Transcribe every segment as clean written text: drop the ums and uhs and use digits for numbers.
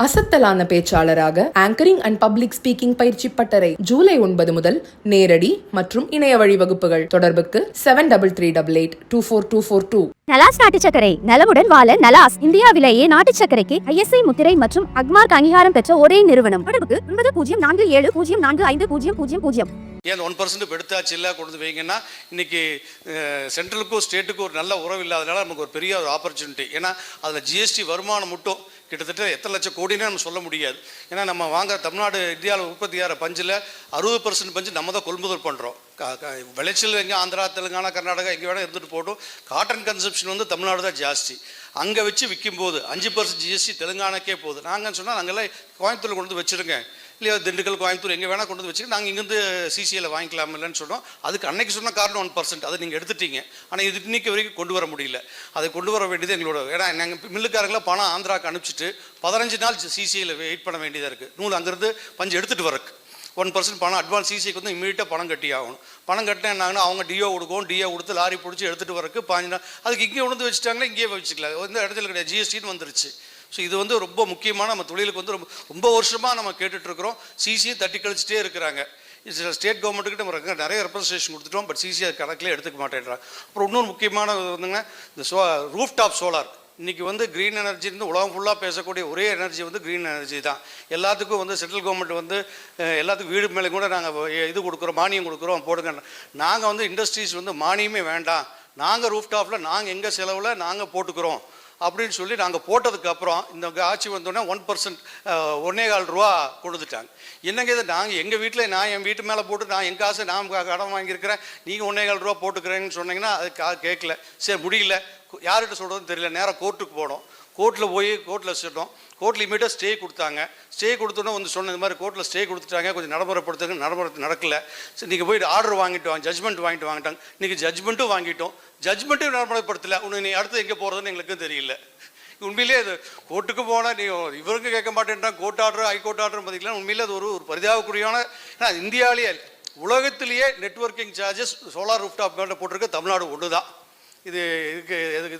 அசத்தலான பேச்சாளராக anchoring and public speaking பயிற்சி பட்டறை ஜூலை 9 முதல் நேரடி மற்றும் இணைய வழி வகுப்புகள். தொடர்புக்கு 7388824242. நலாஸ் நாட்டு சர்க்கரை நலமுடன் வாழ நலாஸ் இந்தியாவிலேயே நாட்டு சர்க்கரைக்கு ISI முத்திரை மற்றும் அக்மார்க் அங்கீகாரம் பெற்ற ஒரே நிறுவனம். தொடர்புக்கு 9047045000. ஏன் 1% இப்போ எடுத்தாச்சு இல்லை கொண்டு வைங்கன்னா இன்றைக்கி சென்ட்ரலுக்கும் ஸ்டேட்டுக்கும் ஒரு நல்ல உறவு இல்லாதனால நமக்கு ஒரு பெரிய ஒரு ஆப்பர்ச்சுனிட்டி. ஏன்னா அதில் ஜிஎஸ்டி வருமானம் மட்டும் கிட்டத்தட்ட எத்தனை லட்சம் கோடின்னு நம்ம சொல்ல முடியாது. ஏன்னா நம்ம தமிழ்நாடு இந்தியாவில் உற்பத்தியாகிற பஞ்சில் 60% பஞ்சு நம்ம தான் கொள்முதல் பண்ணுறோம். விளைச்சல் எங்கே ஆந்திரா, தெலுங்கானா, கர்நாடகா எங்கே வேணால் இருந்துட்டு போட்டும். காட்டன் கன்சப்ஷன் வந்து தமிழ்நாடு தான் ஜாஸ்தி. அங்கே வச்சு விற்கும்போது 5% ஜிஎஸ்டி தெலுங்கானாக்கே போகுது. நாங்கள் சொன்னால் நாங்கள்லாம் கோயம்புத்தூர் கொண்டு வந்து வச்சுருங்க, இல்லையா திண்டுக்கல், கோயம்புத்தூர் எங்கே வேணால் கொண்டு வந்து வச்சுட்டு நாங்கள் இங்கேருந்து சிசிஐயில் வாங்கிக்கலாம் இல்லைன்னு சொன்னோம். அதுக்கு அன்னைக்கு சொன்ன காரணம் 1%, அதை நீங்கள் எடுத்துட்டீங்க. ஆனால் இது இன்னைக்கு வரைக்கும் கொண்டு வர முடியல. அதை கொண்டு வர வேண்டியது எங்களோட. ஏன்னா நாங்கள் மில்லுக்காரங்களாம் பணம் ஆந்திராவுக்கு அனுப்பிச்சிட்டு 15 நாள் சிசிஐயில் வெயிட் பண்ண வேண்டியதாக இருக்குது. நூல் அங்கேருந்து பஞ்சு எடுத்துகிட்டு வரக்கு 1% பணம் அட்வான்ஸ் சிசிஐக்கு வந்து இமீடியட்டாக பணம் கட்டி ஆகணும். பணம் கட்டினா என்னாங்கன்னா அவங்க டிஓ கொடுக்கும், டிஓ கொடுத்து லாரி பிடிச்சி எடுத்துகிட்டு வரக்கு 15 நாள். அதுக்கு இங்கே உணர்ந்து வச்சுட்டாங்களே, இங்கேயே வச்சுக்கலாம். எந்த இடத்துல கிடையாது, ஜிஎஸ்டின்னு வந்துருச்சு. ஸோ இது வந்து ரொம்ப முக்கியமான நம்ம தொழிலுக்கு வந்து ரொம்ப வருஷமாக நம்ம கேட்டுட்ருக்குறோம். சிசியை தட்டி கழிச்சிட்டே இருக்கிறாங்க. ஸ்டேட் கவர்மெண்ட்டுக்கிட்ட நிறைய ரெப்ரஸன்டேஷன் கொடுத்துட்டோம், பட் சிசிஐ கணக்கில் எடுத்துக்க மாட்டேன்றாங்க. அப்புறம் இன்னொரு முக்கியமான வந்துங்கன்னா இந்த ரூஃப் டாப் சோலார். இன்றைக்கி வந்து க்ரீன் எனர்ஜின்னு உலகம் ஃபுல்லாக பேசக்கூடிய ஒரே எனர்ஜி வந்து க்ரீன் எனர்ஜி தான். எல்லாத்துக்கும் வந்து சென்ட்ரல் கவர்மெண்ட் வந்து எல்லாத்துக்கும் வீடு மேலே கூட நாங்கள் இது கொடுக்குறோம், மானியம் கொடுக்குறோம், போடுங்க. நாங்கள் வந்து இண்டஸ்ட்ரீஸ் வந்து மானியமே வேண்டாம், நாங்கள் ரூஃப் டாப்பில் நாங்கள் எங்கள் செலவில் நாங்கள் போட்டுக்கிறோம் அப்படின்னு சொல்லி நாங்கள் போட்டதுக்கப்புறம் இந்த ஆட்சி வந்தோடனே 1% 1.25 ரூபா கொடுத்துட்டாங்க. என்னங்க இது, நாங்கள் எங்கள் வீட்டில் நான் என் வீட்டு மேலே போட்டு நான் என் காசை நான் கடன் வாங்கியிருக்கிறேன், நீங்கள் 1.25 ரூபா போட்டுக்கிறேன்னு சொன்னீங்கன்னா அது கேட்கல. சரி முடியல, யார்கிட்ட சொல்கிறதுன்னு தெரியல, நேராக கோர்ட்டுக்கு போனோம். கோர்ட்டில் போய் கோர்ட்டில் சொன்னோம். கோர்ட்டில் இமீடியட்டாக ஸ்டே கொடுத்தாங்க. ஸ்டே கொடுத்தோன்னே வந்து சொன்ன இந்த மாதிரி கோர்ட்டில் ஸ்டே கொடுத்துட்டாங்க, கொஞ்சம் நடைமுறைப்படுத்துங்க. நடைமுறை நடக்கல. சரி நீங்கள் போய்ட்டு ஆர்டர் வாங்கிட்டு வாங்க, ஜட்ஜ்மெண்ட் வாங்கிட்டு வாங்கிட்டாங்க. இன்றைக்கி ஜட்ஜ்மெண்ட்டும் வாங்கிட்டோம், ஜட்ஜ்மெண்ட்டும் நடைமுறைப்படுத்தலை. நீ அடுத்து எங்கே போகிறதுன்னு எங்களுக்கும் தெரியல. உண்மையிலே அது கோர்ட்டுக்கு போனால் நீ இவருக்கு கேட்க மாட்டேன்றான். கோர்ட் ஆர்டர், ஹைகோர்ட் ஆர்டர் பார்த்தீங்கன்னா உண்மையிலே அது ஒரு பரிதாபக்குரியான. ஏன்னா இந்தியாவிலேயே உலகத்திலேயே நெட்வொர்க்கிங் சார்ஜஸ் சோலார் ரூஃப்டாப் மேலே போட்டிருக்க தமிழ்நாடு ஒன்று தான். இது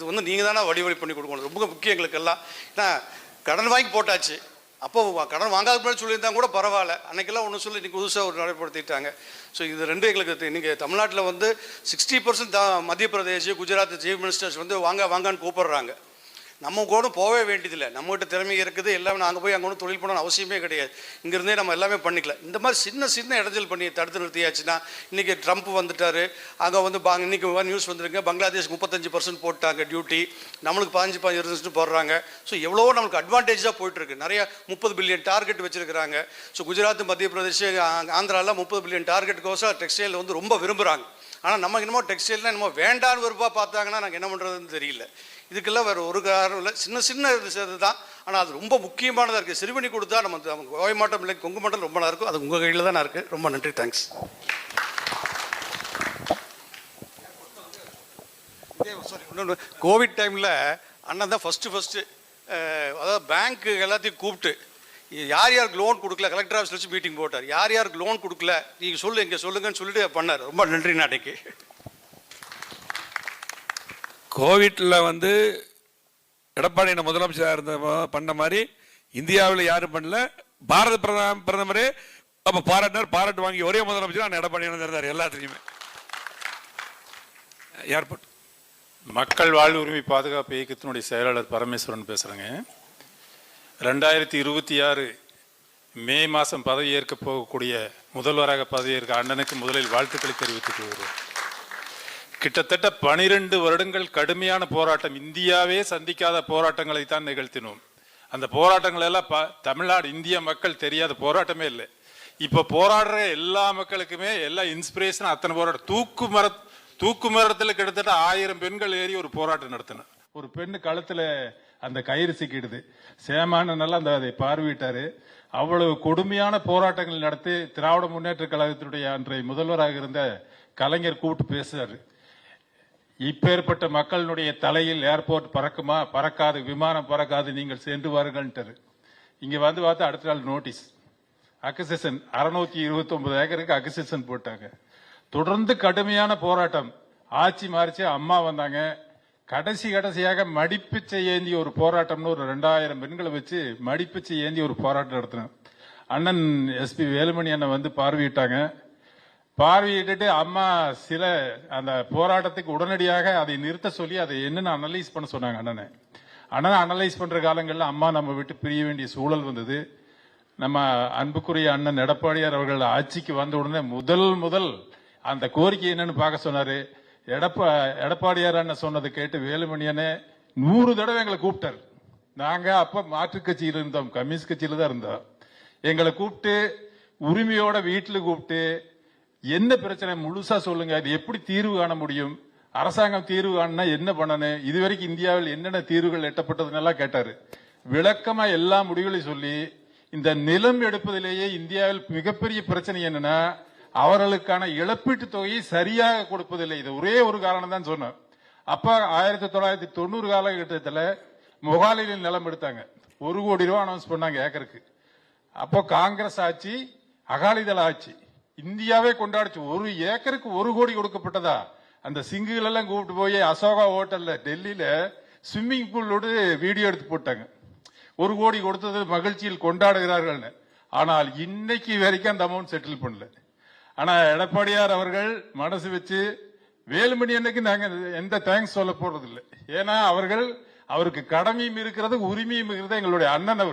வந்து நீங்கள் தானே வழிவழி பண்ணி கொடுக்கணும். ரொம்ப முக்கியம் எங்களுக்கெல்லாம். ஏன்னா கடன் வாங்கி போட்டாச்சு. அப்போ கடன் வாங்காத முன்னாடி சொல்லியிருந்தா கூட பரவாயில்ல. அன்றைக்கெல்லாம் ஒன்று சொல்லி இன்றைக்கி புதுசாக ஒரு நடைப்படுத்திட்டாங்க. ஸோ இது ரெண்டு எங்களுக்கு நீங்கள் தமிழ்நாட்டில் வந்து 60% மத்திய பிரதேஷ், குஜராத் சீஃப் மினிஸ்டர்ஸ் வந்து வாங்கான்னு கூப்பிட்றாங்க. நம்ம கூட போகவே வேண்டியதில்லை. நம்மகிட்ட திறமை இருக்குது, எல்லாமே நாங்கள் போய் அங்கே ஒன்றும் தொழில் பண்ணணும் அவசியமே கிடையாது. இங்கேருந்தே நம்ம எல்லாமே பண்ணிக்கலாம். இந்த மாதிரி சின்ன இடைஞ்சல் பண்ணி தடுத்து நிறுத்தியாச்சுன்னா இன்றைக்கி ட்ரம்ப் வந்துட்டார். அங்கே வந்து இன்றைக்கி நியூஸ் வந்துருங்க, பங்களாதேஷ் 35% போட்டாங்க டியூட்டி, நம்மளுக்கு 15% போடுறாங்க. ஸோ எவ்வளோ நம்மளுக்கு அட்வான்டேஜாக போயிட்டுருக்கு. நிறைய 30 பில்லியன் டார்கெட் வச்சுருக்கிறாங்க. ஸோ குஜராத், மத்திய பிரதேஷ், ஆந்திராவில் 30 பில்லியன் டார்கெட்டுக்கோசம் டெக்ஸ்டைல் வந்து ரொம்ப விரும்புகிறாங்க. ஆனால் நமக்கு என்னமோ டெக்ஸ்டைல்னால் என்னமோ வேண்டான்னு விருப்பா பார்த்தாங்கன்னா நாங்கள் என்ன பண்ணுறதுன்னு தெரியல. இதுக்கெல்லாம் வேறு ஒரு காரணம் இல்லை, சின்ன இது தான். ஆனால் அது ரொம்ப முக்கியமானதாக இருக்குது. சரி பண்ணி கொடுத்தா நம்ம கோவை மாவட்டம் இல்லை, கொங்கு மாவட்டம் ரொம்ப நல்லா இருக்கும். அது உங்கள் கையில் தான் இருக்குது. ரொம்ப நன்றி, தேங்க்ஸ். இன்னொன்று, கோவிட் டைமில் அண்ணன் தான் ஃபஸ்ட்டு அதாவது பேங்க்கு எல்லாத்தையும் கூப்பிட்டு யார் யாருக்கு லோன் கொடுக்கல கலெக்டர் ஆஃபீஸில் வச்சு மீட்டிங் போட்டார். யார் யாருக்கு லோன் கொடுக்கல நீங்கள் இங்கே சொல்லுங்கன்னு சொல்லிட்டு பண்ணார். ரொம்ப நன்றி. நாளைக்கு கோவிட்ல வந்து எடப்பாடி முதலமைச்சராக இருந்த பண்ண மாதிரி இந்தியாவில் யாரும் பண்ணல. பாரத பிரதமரே அப்போ பாராட்டு வாங்கி ஒரே முதலமைச்சர் நான் எடப்பாடி இருந்தார் எல்லாத்துலேயுமே. ஏர்போர்ட் மக்கள் வாழ்வு உரிமை பாதுகாப்பு இயக்கத்தினுடைய செயலாளர் பரமேஸ்வரன் பேசுகிறேங்க. 2026 மே மாதம் பதவியேற்க போகக்கூடிய முதல்வராக பதவியேற்க அண்ணனுக்கு முதலில் வாழ்த்துக்களை தெரிவித்துக் கொள்கிறேன். கிட்டத்தட்ட 12 வருடங்கள் கடுமையான போராட்டம், இந்தியாவே சந்திக்காத போராட்டங்களை தான் நிகழ்த்தினோம். அந்த போராட்டங்கள் எல்லாம் தமிழ்நாடு இந்திய மக்கள் தெரியாத போராட்டமே இல்லை. இப்போ போராடுற எல்லா மக்களுக்குமே எல்லா இன்ஸ்பிரேஷன். அத்தனை போராட்டம் தூக்கு மரத்தில் கிட்டத்தட்ட 1000 பெண்கள் ஏறி ஒரு போராட்டம் நடத்தின. ஒரு பெண்ணு கழுத்துல அந்த கயிறு சிக்கிடுது. சேமான நல்லா அதை பார்வையிட்டாரு. அவ்வளவு கொடுமையான போராட்டங்கள் நடத்தி திராவிட முன்னேற்ற கழகத்தினுடைய அன்றைய முதல்வராக இருந்த கலைஞர் கூப்பிட்டு பேசுறாரு. இப்பேற்பட்ட மக்களுடைய தலையில் ஏர்போர்ட் பறக்குமா, பறக்காது, விமானம் பறக்காது, நீங்கள் சென்று வாருங்கள்ட்டாரு. இங்க வந்து பார்த்தா அடுத்த நாள் நோட்டீஸ் அக்விசிஷன் 629 ஏக்கருக்கு அக்விசிஷன் போட்டாங்க. தொடர்ந்து கடுமையான போராட்டம். ஆட்சி மாறிச்சு, அம்மா வந்தாங்க, கடைசியாக மடிப்பிச்சை ஏந்திய ஒரு போராட்டம்னு ஒரு 2000 பெண்களை வச்சு மடிப்பிச்சை ஏந்தி ஒரு போராட்டம் நடத்தினோம். அண்ணன் எஸ்பி வேலுமணி அண்ணன் வந்து பார்வையிட்டாங்க. பார்வையிட்டு அம்மா சில அந்த போராட்டத்துக்கு உடனடியாக அதை நிறுத்த சொல்லி அதை என்னன்னு அனலைஸ் பண்ண சொன்னாங்க. அண்ணனை அனலைஸ் பண்ற காலங்களில் அம்மா நம்ம விட்டு பிரிய வேண்டிய சூழல் வந்தது. நம்ம அன்புக்குரிய அண்ணன் எடப்பாடியார் அவர்கள் ஆட்சிக்கு வந்த உடனே முதல் அந்த கோரிக்கை என்னன்னு பார்க்க சொன்னாரு. எடப்பாடியார் அண்ணன் சொன்னதை கேட்டு வேலுமணியனே 100 தடவை எங்களை கூப்பிட்டாரு. நாங்க அப்ப மாற்றுக் கட்சியில் இருந்தோம், கம்யூனிஸ்ட் கட்சியில தான் இருந்தோம். எங்களை கூப்பிட்டு உரிமையோட வீட்டுல கூப்பிட்டு என்ன பிரச்சனை முழுசா சொல்லுங்க, இது எப்படி தீர்வு காண முடியும், அரசாங்கம் தீர்வு காணா என்ன பண்ணணும், இதுவரைக்கும் இந்தியாவில் என்னென்ன தீர்வுகள் எட்டப்பட்டதுன்னெல்லாம் கேட்டாரு. விளக்கமா எல்லா முடிவுகளையும் சொல்லி இந்த நிலம் எடுப்பதிலேயே இந்தியாவில் மிகப்பெரிய பிரச்சனை என்னன்னா அவர்களுக்கான இழப்பீட்டு தொகையை சரியாக கொடுப்பதில்லை. இது ஒரே ஒரு காரணம் தான் சொன்னோம். அப்ப 1990 காலகட்டத்தில் மொகாலியில் நிலம் எடுத்தாங்க. 1 கோடி ரூபாய் அனௌன்ஸ் பண்ணாங்க ஏக்கருக்கு. அப்போ காங்கிரஸ் ஆட்சி, அகாலிதள ஆட்சி இந்தியாவே கொண்டாடிச்சு. 1 ஏக்கருக்கு 1 கோடி கொடுக்கப்பட்டதா? அந்த சிங்குகள் எல்லாம் கூப்பிட்டு போய் அசோகா ஹோட்டல்ல டெல்லியில ஸ்விம்மிங் பூலோடு வீடியோ எடுத்து போட்டாங்க. 1 கோடி கொடுத்தது மகிழ்ச்சியில் கொண்டாடுகிறார்கள். ஆனால் இன்னைக்கு வரைக்கும் அந்த அமௌண்ட் செட்டில் பண்ணல. ஆனா எடப்பாடியார் அவர்கள் மனசு வச்சு வேலுமணி அன்னைக்கு நாங்க எந்த தேங்க்ஸ் சொல்ல போறது இல்லை. ஏன்னா அவருக்கு கடமையும் இருக்கிறது, உரிமையும் இருக்கிறது. எங்களுடைய அண்ணன்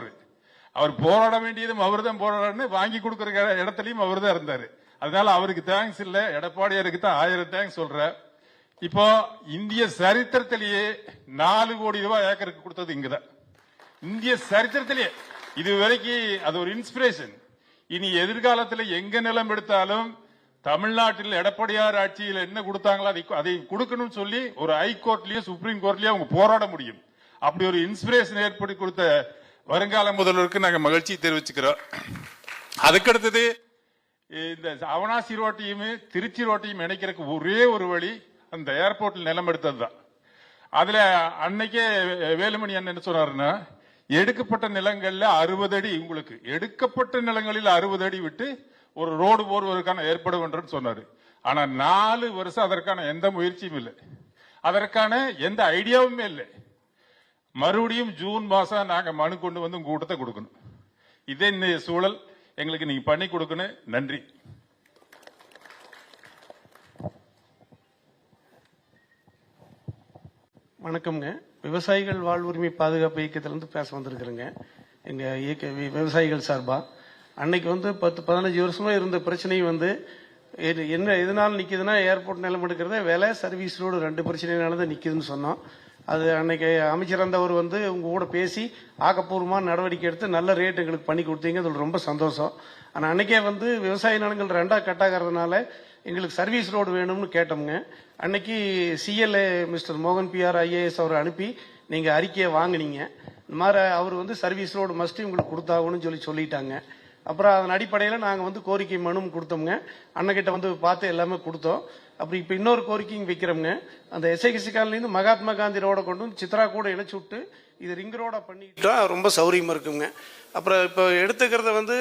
அவர் போராட வேண்டியதும் அவர் தான் போராடன்னு வாங்கி கொடுக்கிற இடத்துலயும் அவர் தான் இருந்தாரு. அதனால அவருக்கு தேங்க்ஸ் இல்ல, எடப்பாடியாருக்கு தான் 1000 தேங்க்ஸ் சொல்ற. இப்போ இந்திய சரித்திரத்திலேயே 4 கோடி ரூபாய் ஏக்கருக்கு கொடுத்தது இங்கதான். இந்திய சரித்திரத்திலேயே இது வரைக்கும் அது ஒரு இன்ஸ்பிரேஷன். இனி எதிர்காலத்தில் எங்க நிலம் எடுத்தாலும் தமிழ்நாட்டில் எடப்பாடியார் ஆட்சியில் என்ன கொடுத்தாங்களோ அதை கொடுக்கணும்னு சொல்லி ஒரு ஹைகோர்ட்லயும் சுப்ரீம் கோர்ட்லயும் அவங்க போராட முடியும். அப்படி ஒரு இன்ஸ்பிரேஷன் ஏற்படுத்தி கொடுத்த வருங்கால முதல்வருக்கு நாங்க மகிழ்ச்சி தெரிவிச்சுக்கிறோம். அதுக்கடுத்தது இந்த அவனாசி ரோட்டையும் திருச்சி ரோட்டையும் இணைக்கிறதுக்கு ஒரே ஒரு வழி அந்த ஏர்போர்ட்ல நிலம் எடுத்ததுதான். அதுல அன்னைக்கே வேலுமணி என்ன சொன்னாருன்னா, எடுக்கப்பட்ட நிலங்கள்ல 60 அடி உங்களுக்கு எடுக்கப்பட்ட நிலங்களில் 60 அடி விட்டு ஒரு ரோடு போடுவதற்கான ஏற்பாடு பண்றேன்னு சொன்னாரு. ஆனா 4 வருஷம் அதற்கான எந்த முயற்சியும் இல்லை, அதற்கான எந்த ஐடியாவுமே இல்லை. மறுபடியும் ஜூன் மாசம் நாங்க மனு கொண்டு வந்து உங்க கூட்டத்தை கொடுக்கணும். இதே இந்த சூழல் எங்களுக்கு நீங்க பண்ணி கொடுக்கணும். நன்றி. வணக்கம்ங்க. விவசாயிகள் வாழ்வுரிமை பாதுகாப்பு இயக்கத்திலிருந்து பேச வந்திருக்கிறேங்க. எங்க இயக்க விவசாயிகள் சார்பா அன்னைக்கு வந்து 10-15 வருஷமா இருந்த பிரச்சனையும் வந்து என்ன எதனால நிக்குதுன்னா, ஏர்போர்ட் நிலம் எடுக்கிறத விலை, சர்வீஸ் ரோடு 2 பிரச்சனைனால தான் நிக்குதுன்னு சொன்னோம். அது அன்னைக்கு அமைச்சர் இருந்தவர் வந்து உங்க கூட பேசி ஆக்கப்பூர்வமான நடவடிக்கை எடுத்து நல்ல ரேட் எங்களுக்கு பண்ணி கொடுத்தீங்க. அதில் ரொம்ப சந்தோஷம். ஆனால் அன்னைக்கே வந்து விவசாய நிலங்கள் 2ஆ கட்டாகிறதுனால எங்களுக்கு சர்வீஸ் ரோடு வேணும்னு கேட்டோம்ங்க. அன்னைக்கு சிஎல்ஏ மிஸ்டர் மோகன் பிஆர் ஐஏஎஸ் அவரை அனுப்பி நீங்க அறிக்கையை வாங்கினீங்க. இந்த மாதிரி அவர் வந்து சர்வீஸ் ரோடு மஸ்ட் உங்களுக்கு கொடுத்தாகணும்னு சொல்லிட்டாங்க. அப்புறம் அதன் அடிப்படையில் நாங்கள் வந்து கோரிக்கை மனு கொடுத்தோம்ங்க. அண்ணகிட்ட வந்து பார்த்து எல்லாமே கொடுத்தோம். அப்படி இப்போ இன்னொரு கோரிக்கையும் வைக்கிறோம்ங்க. அந்த எஸ்ஐகிசி காலனிலேருந்து மகாத்மா காந்தி ரோட கொண்டு வந்து சித்ரா கூட இணைச்சு விட்டு இது ரிங் ரோட பண்ணிட்டா ரொம்ப சௌரியமாக இருக்குங்க. அப்புறம் இப்போ எடுத்துக்கிறத வந்து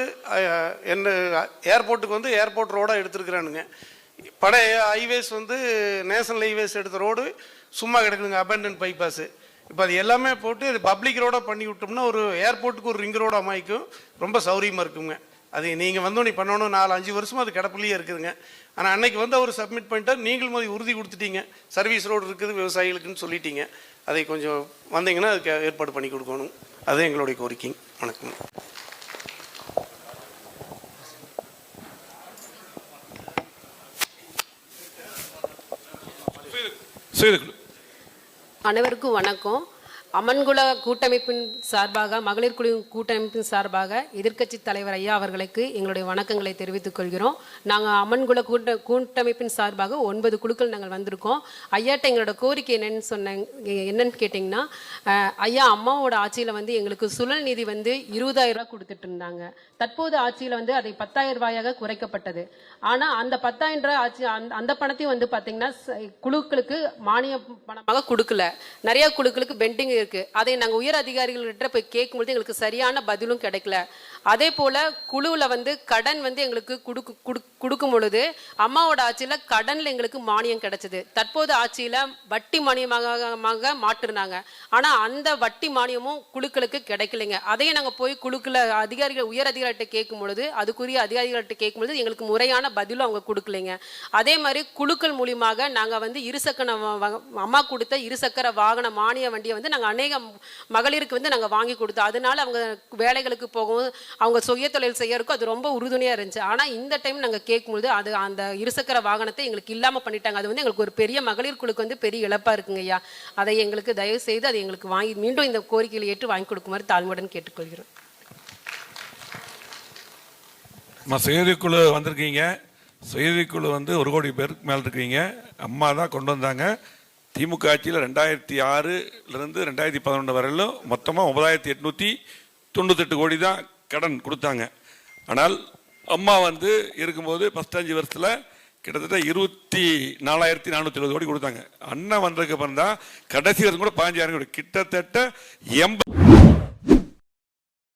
என்ன ஏர்போர்ட்டுக்கு வந்து ஏர்போர்ட் ரோடாக எடுத்துருக்குறானுங்க. பழைய ஹைவேஸ் வந்து நேஷனல் ஹைவேஸ் எடுத்த ரோடு சும்மா கிடக்குதுங்க, அபேண்டன் பைபாஸ். இப்போ அது எல்லாமே போட்டு இது பப்ளிக் ரோடாக பண்ணி விட்டோம்னா ஒரு ஏர்போர்ட்டுக்கு ஒரு ரிங் ரோடு அமைக்கும், ரொம்ப சௌரியமாக இருக்குங்க. அது நீங்கள் வந்து நீ பண்ணணும் 4-5 வருஷமாக அது கிடப்புலேயே இருக்குதுங்க. ஆனால் அன்னைக்கு வந்து அவர் சப்மிட் பண்ணிட்டார், நீங்களும் அதை உறுதி கொடுத்துட்டீங்க, சர்வீஸ் ரோடு இருக்குது விவசாயிகளுக்குன்னு சொல்லிட்டீங்க. அதை கொஞ்சம் வந்தீங்கன்னா அதுக்கு ஏற்பாடு பண்ணி கொடுக்கணும். அதுதான் எங்களுடைய கோரிக்கை. வணக்கம். அனைவருக்கும் வணக்கம். அம்மன்குல கூட்டமைப்பின் சார்பாக, மகளிர் குழு கூட்டமைப்பின் சார்பாக எதிர்க்கட்சி தலைவர் ஐயா அவர்களுக்கு எங்களுடைய வணக்கங்களை தெரிவித்துக் கொள்கிறோம். நாங்கள் அம்மன்குல கூட்டமைப்பின் சார்பாக 9 குழுக்கள் நாங்கள் வந்திருக்கோம். ஐயாட்ட எங்களோட கோரிக்கை என்னன்னு கேட்டிங்கன்னா, ஐயா அம்மாவோட ஆட்சியில் வந்து எங்களுக்கு சுழல் நிதி வந்து 20,000 ரூபாய் கொடுத்துட்டு இருந்தாங்க. தற்போது ஆட்சியில் வந்து அதை 10,000 ரூபாயாக குறைக்கப்பட்டது. ஆனால் அந்த 10,000 ரூபாய் ஆட்சி அந்த பணத்தையும் வந்து பார்த்தீங்கன்னா குழுக்களுக்கு மானிய பணமாக கொடுக்கல. நிறைய குழுக்களுக்கு பெண்டிங் இருக்கு. அதை நாங்கள் உயர் அதிகாரிகள்கிட்ட போய் கேட்கும்போது எங்களுக்கு சரியான பதிலும் கிடைக்கல. அதே போல் குழுவில் வந்து கடன் வந்து எங்களுக்கு கொடுக்கும் பொழுது அம்மாவோட ஆட்சியில் கடனில் எங்களுக்கு மானியம் கிடைச்சது. தற்போது ஆட்சியில் வட்டி மானியமாக மாற்றினாங்க. ஆனால் அந்த வட்டி மானியமும் குழுக்களுக்கு கிடைக்கலைங்க. அதையும் நாங்கள் போய் குழுக்கள் அதிகாரிகள் உயர் அதிகாரிகிட்ட கேட்கும் பொழுது அதுக்குரிய அதிகாரிகள்கிட்ட கேட்கும் பொழுது எங்களுக்கு முறையான பதிலும் அவங்க கொடுக்கலைங்க. அதே மாதிரி குழுக்கள் மூலியமாக நாங்கள் வந்து இருசக்கர அம்மா கொடுத்த இருசக்கர வாகன மானிய வண்டியை வந்து நாங்கள் அநேக மகளிருக்கு வந்து நாங்கள் வாங்கி கொடுத்தோம். அதனால அவங்க வேலைகளுக்கு போகவும் அவங்க சுய தொழில் செய்யறதுக்கும் அது ரொம்ப உறுதுணையாக இருந்துச்சு. ஆனால் இந்த டைம் நாங்கள் கேட்கும்போது அது அந்த இருசக்கர வாகனத்தை எங்களுக்கு இல்லாமல் பண்ணிட்டாங்க. அது வந்து எங்களுக்கு ஒரு பெரிய மகளிர் குழுக்கு வந்து பெரிய இழப்பாக இருக்குங்க ஐயா. அதை எங்களுக்கு தயவு செய்து அதை எங்களுக்கு வாங்கி மீண்டும் இந்த கோரிக்கைகளை ஏற்று வாங்கி கொடுக்குமாறு தாழ்மையுடன் கேட்டுக்கொள்கிறோம். சுயதிக்குழு வந்திருக்கீங்க. சுயதிக்குழு வந்து 1 கோடி பேருக்கு மேலே இருக்கீங்க. அம்மா தான் கொண்டு வந்தாங்க. திமுக ஆட்சியில் 2006லிருந்து 2011 வரையிலும் மொத்தமாக 9898 கோடி தான் கடன் கொடுத்தாங்க. ஆனால் அம்மா வந்து இருக்கும்போது ஃபஸ்ட் 5 வருஷத்தில் கிட்டத்தட்ட 24,470 கோடி கொடுத்தாங்க. அண்ணன் வந்ததுக்கு அப்புறம் தான் கடைசி வருஷம் கூட 15,000 கோடி, கிட்டத்தட்ட 80